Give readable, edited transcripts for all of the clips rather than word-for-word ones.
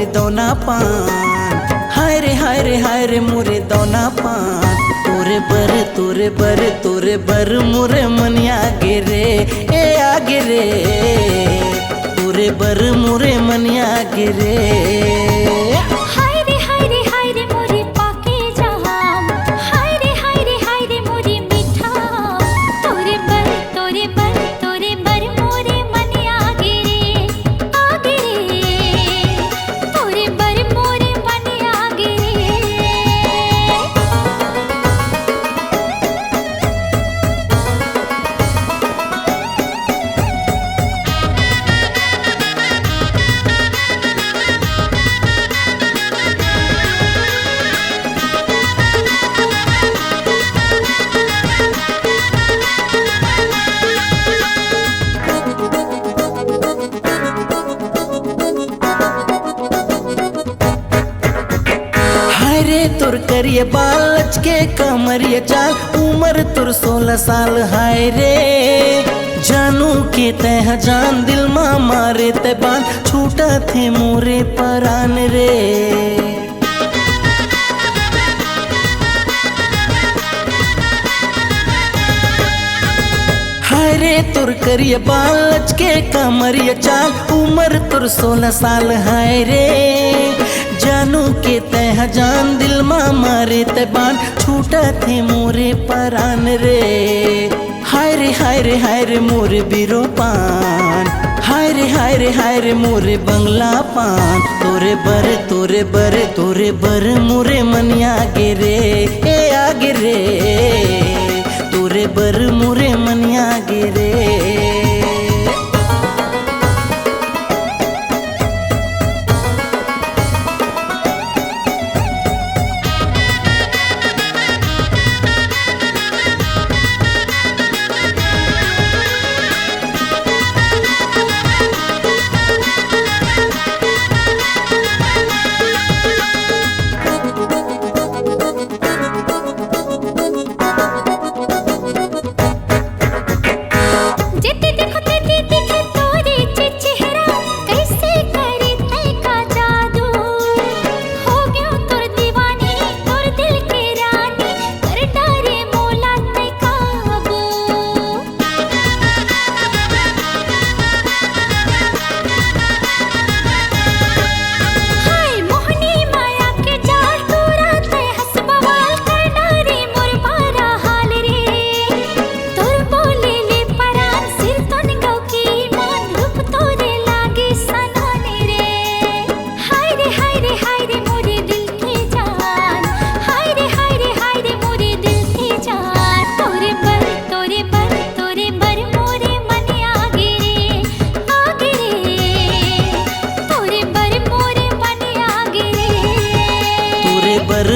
मोरे दौना पान, हाय रे मोरे दौना पान। तोरे बर मोरे मन आगे रे, ए आगे रे, तोरे बर मोरे मन आगे रे। रे तुर करिए बालच के कमरिए चाल, उम्र तुर 16 साल, हाय रे जानू के तह जान दिल माँ मारे ते बान, छूटा थे मोरे परान रे। हाय रे तुर करिए बालच के कमरिए चाल, उम्र तुर 16 साल, हाय रे जानू के तह जान दिल माँ मारे ते बान, छूटा थे मोरे परान रे। हाय रे मोरे बिरो पान, हाय रे मोरे बंगला पान। तोरे बर मोरे मन आगे रे, ए आगे रे, तोरे बर मोरे मन आगे रे।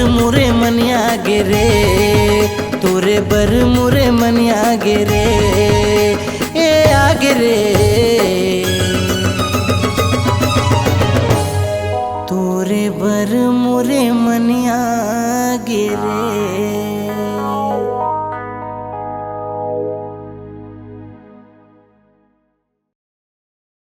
मुरे मन आगे रे, तोरे बर मुरे मन आगे रे, ए आगे रे, तोरे बर मुरे मन आगे रे।